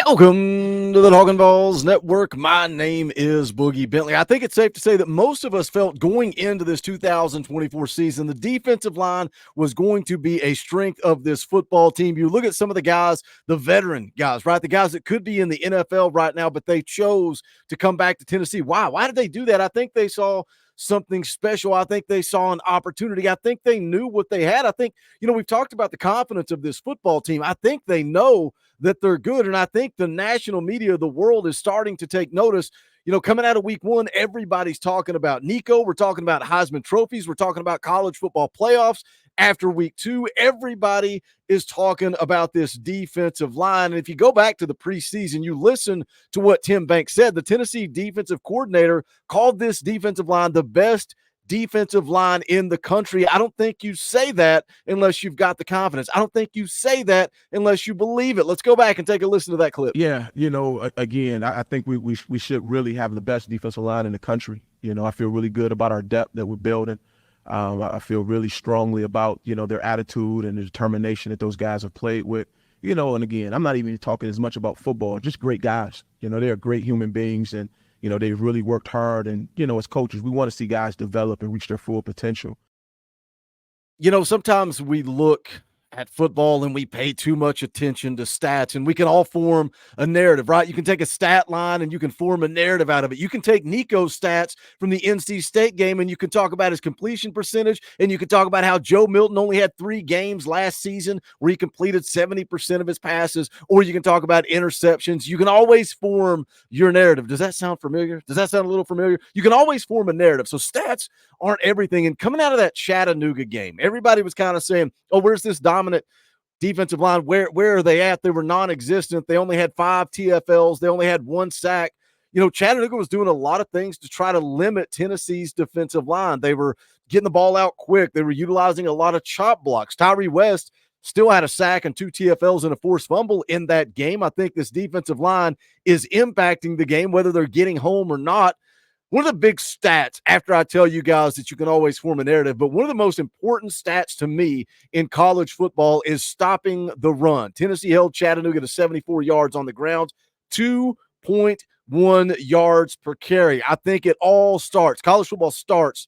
Welcome to the Talkin VAWLS Network. My name is Boogie Bentley. I think it's safe to say that most of us felt going into this 2024 season, the defensive line was going to be a strength of this football team. You look at some of the guys, the veteran guys, right? The guys that could be in the NFL right now, but they chose to come back to Tennessee. Why did they do that? I think they saw something special. I think they saw an opportunity. I think they knew what they had. I think, we've talked about the confidence of this football team. I think they know that they're good. And I think the national media of the world is starting to take notice. Coming out of week one, everybody's talking about Nico. We're talking about Heisman trophies. We're talking about college football playoffs. After week two, everybody is talking about this defensive line. And if you go back to the preseason, you listen to what Tim Banks said. The Tennessee defensive coordinator called this defensive line the best defensive line in the country. I don't think you say that unless you've got the confidence. I don't think you say that unless you believe it. Let's go back and take a listen to that clip. Yeah, again, I think we should really have the best defensive line in the country. I feel really good about our depth that we're building. I feel really strongly about, their attitude and the determination that those guys have played with. And again, I'm not even talking as much about football, just great guys. They're great human beings, and they've really worked hard. And, as coaches, we want to see guys develop and reach their full potential. Sometimes we look at football and we pay too much attention to stats, and we can all form a narrative, right? You can take a stat line and you can form a narrative out of it. You can take Nico's stats from the NC State game and you can talk about his completion percentage, and you can talk about how Joe Milton only had 3 games last season where he completed 70% of his passes, or you can talk about interceptions. You can always form your narrative. Does that sound familiar? Does that sound a little familiar? You can always form a narrative. So stats aren't everything. And coming out of that Chattanooga game, everybody was kind of saying, oh, where's this dominant defensive line? Where are they at? They were non-existent. They only had 5 TFLs. They only had 1 sack. Chattanooga was doing a lot of things to try to limit Tennessee's defensive line. They were getting the ball out quick. They were utilizing a lot of chop blocks. Tyree West still had a sack and 2 TFLs and a forced fumble in that game. I think this defensive line is impacting the game, whether they're getting home or not. One of the big stats, after I tell you guys that you can always form a narrative, but one of the most important stats to me in college football is stopping the run. Tennessee held Chattanooga to 74 yards on the ground, 2.1 yards per carry. I think it all starts. College football starts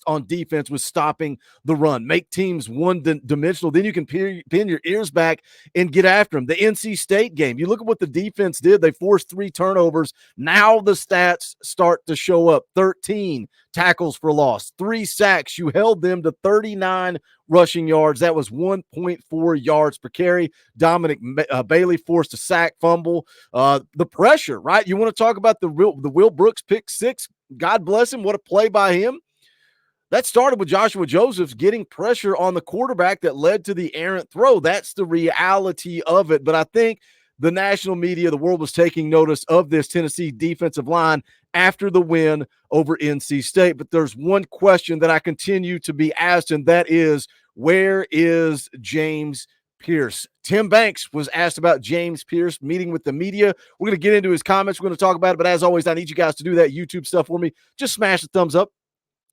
on defense with stopping the run. Make teams one-dimensional. Then you can pin your ears back and get after them. The NC State game, you look at what the defense did. They forced 3 turnovers. Now the stats start to show up. 13 tackles for loss, 3 sacks. You held them to 39 rushing yards. That was 1.4 yards per carry. Dominic Bailey forced a sack, fumble. The pressure, right? You want to talk about the Will Brooks pick 6. God bless him. What a play by him. That started with Joshua Josephs getting pressure on the quarterback that led to the errant throw. That's the reality of it. But I think the national media, the world was taking notice of this Tennessee defensive line after the win over NC State. But there's one question that I continue to be asked, and that is, where is James Pearce? Tim Banks was asked about James Pearce meeting with the media. We're going to get into his comments. We're going to talk about it. But as always, I need you guys to do that YouTube stuff for me. Just smash the thumbs up.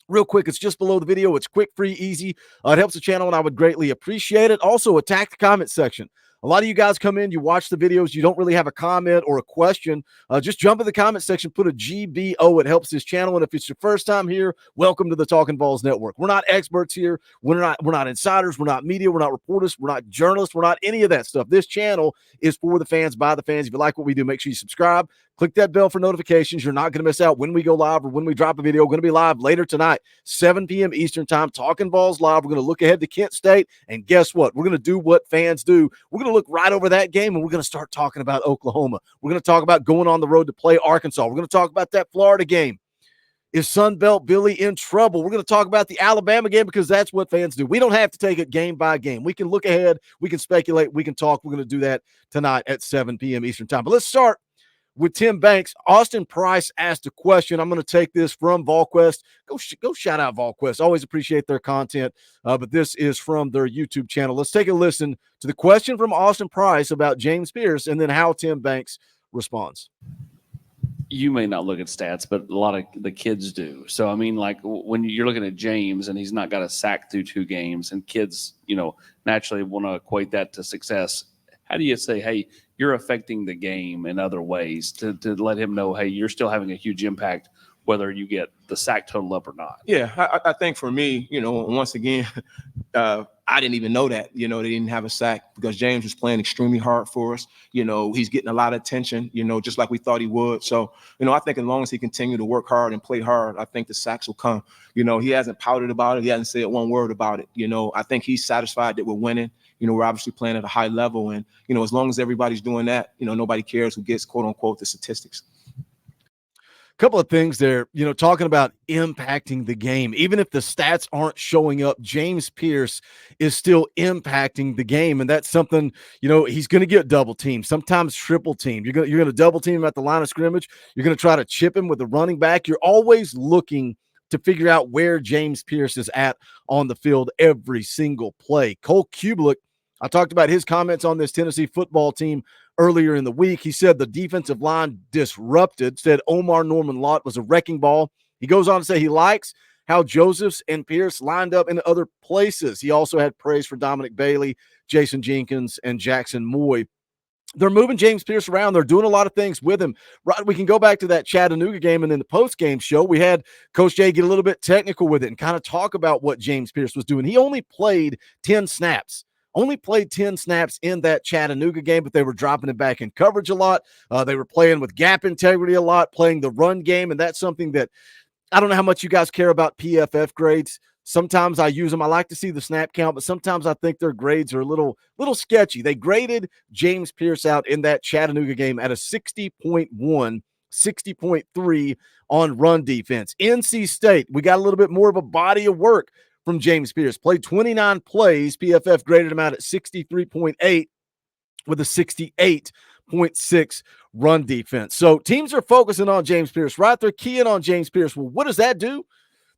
Real quick, it's just below the video. It's quick, free, easy. It helps the channel, and I would greatly appreciate it. Also, attack the comment section. A lot of you guys come in, you watch the videos, you don't really have a comment or a question. Just jump in the comment section, put a GBO. It helps this channel. And if it's your first time here, welcome to the Talkin VAWLS Network. We're not experts here. We're not insiders. We're not media. We're not reporters. We're not journalists. We're not any of that stuff. This channel is for the fans, by the fans. If you like what we do, make sure you subscribe. Click that bell for notifications. You're not going to miss out when we go live or when we drop a video. We're going to be live later tonight, 7 p.m. Eastern time, Talkin VAWLS Live. We're going to look ahead to Kent State, and guess what? We're going to do what fans do. We're going to look right over that game, and we're going to start talking about Oklahoma. We're going to talk about going on the road to play Arkansas. We're going to talk about that Florida game. Is Sunbelt Billy in trouble? We're going to talk about the Alabama game because that's what fans do. We don't have to take it game by game. We can look ahead. We can speculate. We can talk. We're going to do that tonight at 7 p.m. Eastern time. But let's start with Tim Banks. Austin Price asked a question. I'm going to take this from VolQuest. Go shout out VolQuest. Always appreciate their content, but this is from their YouTube channel. Let's take a listen to the question from Austin Price about James Pearce and then how Tim Banks responds. You may not look at stats, but a lot of the kids do. So, I mean, like when you're looking at James and he's not got a sack through 2 games, and kids, naturally want to equate that to success. How do you say, hey, you're affecting the game in other ways to let him know, hey, you're still having a huge impact, whether you get the sack total up or not. Yeah, I think for me, once again, I didn't even know that, they didn't have a sack because James was playing extremely hard for us. He's getting a lot of attention, just like we thought he would. So, I think as long as he continues to work hard and play hard, I think the sacks will come. He hasn't pouted about it. He hasn't said one word about it. I think he's satisfied that we're winning. We're obviously playing at a high level. And, as long as everybody's doing that, nobody cares who gets, quote unquote, the statistics. Couple of things there, talking about impacting the game. Even if the stats aren't showing up, James Pearce is still impacting the game. And that's something, he's going to get double teamed, sometimes triple teamed. You're going to double team him at the line of scrimmage. You're going to try to chip him with the running back. You're always looking to figure out where James Pearce is at on the field every single play. Cole Kublik, I talked about his comments on this Tennessee football team earlier in the week. He said the defensive line disrupted, said Omar Norman-Lott was a wrecking ball. He goes on to say he likes how Josephs and Pearce lined up in other places. He also had praise for Dominic Bailey, Jason Jenkins, and Jackson Moy. They're moving James Pearce around. They're doing a lot of things with him. Right, we can go back to that Chattanooga game, and then the post-game show, we had Coach Jay get a little bit technical with it and kind of talk about what James Pearce was doing. He only played 10 snaps. Only played 10 snaps in that Chattanooga game, but they were dropping it back in coverage a lot. They were playing with gap integrity a lot, playing the run game, and that's something that I don't know how much you guys care about PFF grades. Sometimes I use them. I like to see the snap count, but sometimes I think their grades are a little sketchy. They graded James Pearce out in that Chattanooga game at a 60.1, 60.3 on run defense. NC State, we got a little bit more of a body of work from James Pearce. Played 29 plays. PFF graded him out at 63.8 with a 68.6 run defense. So teams are focusing on James Pearce, right? They're keying on James Pearce. Well, what does that do?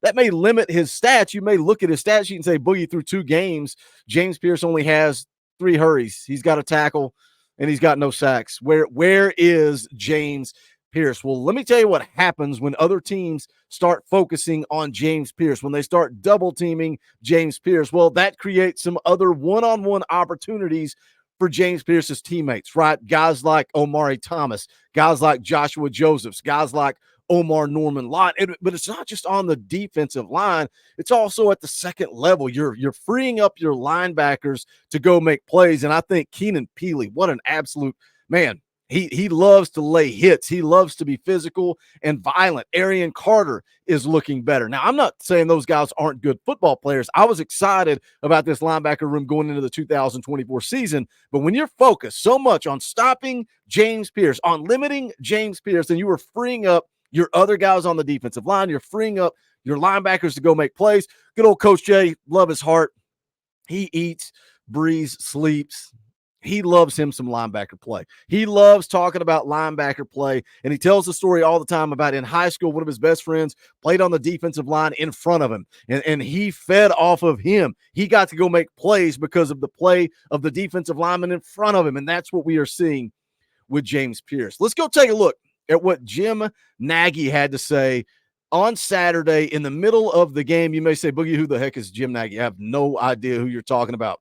That may limit his stats. You may look at his stat sheet and say, Boogie, through 2 games, James Pearce only has 3 hurries. He's got a tackle, and he's got no sacks. Where is James Pearce? Well, let me tell you what happens when other teams start focusing on James Pearce, when they start double teaming James Pearce. Well, that creates some other one-on-one opportunities for James Pearce's teammates, right? Guys like Omari Thomas, guys like Joshua Josephs, guys like Omar Norman-Lott. But it's not just on the defensive line. It's also at the second level. You're freeing up your linebackers to go make plays. And I think Keenan Peely, what an absolute man. He loves to lay hits. He loves to be physical and violent. Arian Carter is looking better. Now, I'm not saying those guys aren't good football players. I was excited about this linebacker room going into the 2024 season. But when you're focused so much on stopping James Pearce, on limiting James Pearce, then you are freeing up your other guys on the defensive line. You're freeing up your linebackers to go make plays. Good old Coach Jay, love his heart. He eats, breathes, sleeps. He loves him some linebacker play. He loves talking about linebacker play, and he tells the story all the time about in high school, one of his best friends played on the defensive line in front of him, and he fed off of him. He got to go make plays because of the play of the defensive lineman in front of him, and that's what we are seeing with James Pearce. Let's go take a look at what Jim Nagy had to say on Saturday in the middle of the game. You may say, Boogie, who the heck is Jim Nagy? I have no idea who you're talking about.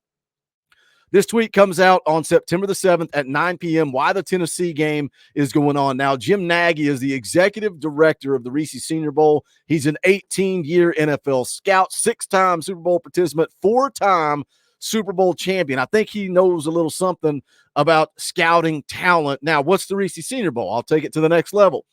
This tweet comes out on September the 7th at 9 p.m. Why the Tennessee game is going on. Now, Jim Nagy is the executive director of the Reese Senior Bowl. He's an 18-year NFL scout, 6-time Super Bowl participant, 4-time Super Bowl champion. I think he knows a little something about scouting talent. Now, what's the Reese Senior Bowl? I'll take it to the next level.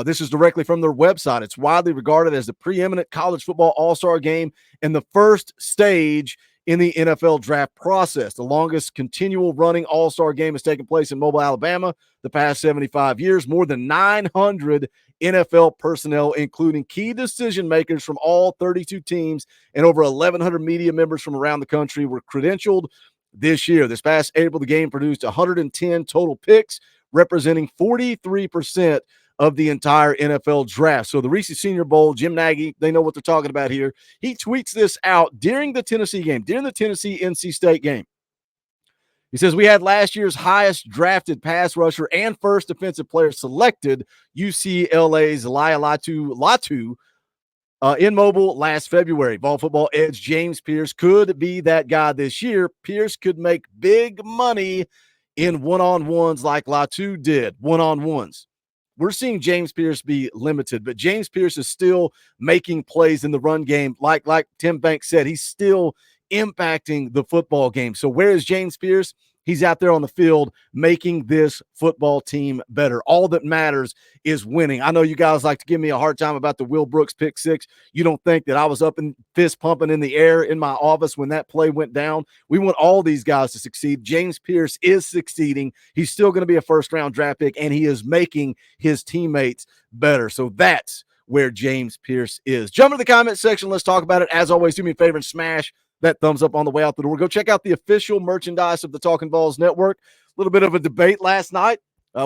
This is directly from their website. It's widely regarded as the preeminent college football all-star game and the first stage in the NFL draft process. The longest continual running all-star game has taken place in Mobile, Alabama the past 75 years. More than 900 NFL personnel, including key decision makers from all 32 teams and over 1,100 media members from around the country, were credentialed this year. This past April, the game produced 110 total picks, representing 43% of the entire NFL draft. So the Reese Senior Bowl, Jim Nagy, they know what they're talking about here. He tweets this out during the Tennessee game, during the Tennessee-NC State game. He says, we had last year's highest drafted pass rusher and first defensive player selected, UCLA's Latu, in Mobile last February. Vol Football Edge James Pearce could be that guy this year. Pearce could make big money in one-on-ones like Latu did, one-on-ones. We're seeing James Pearce be limited, but James Pearce is still making plays in the run game. Like Tim Banks said, he's still impacting the football game. So where is James Pearce? He's out there on the field making this football team better. All that matters is winning. I know you guys like to give me a hard time about the Will Brooks pick six. You don't think that I was up and fist pumping in the air in my office when that play went down. We want all these guys to succeed. James Pearce is succeeding. He's still going to be a first-round draft pick, and he is making his teammates better. So that's where James Pearce is. Jump into the comment section. Let's talk about it. As always, do me a favor and smash that thumbs up on the way out the door. Go check out the official merchandise of the Talkin VAWLS Network. A little bit of a debate last night.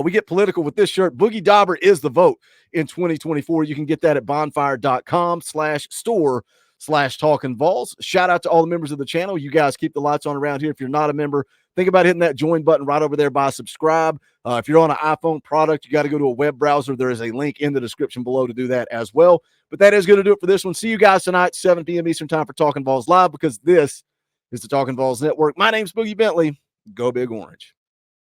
We get political with this shirt. Boogie Dauber is the vote in 2024. You can get that at bonfire.com/store/Talkin VAWLS. Shout out to all the members of the channel. You guys keep the lights on around here. If you're not a member, think about hitting that join button right over there by subscribe. If you're on an iPhone product, you got to go to a web browser. There is a link in the description below to do that as well. But that is going to do it for this one. See you guys tonight, 7 p.m. Eastern time for Talkin VAWLS Live, because this is the Talkin VAWLS Network. My name's Boogie Bentley. Go Big Orange.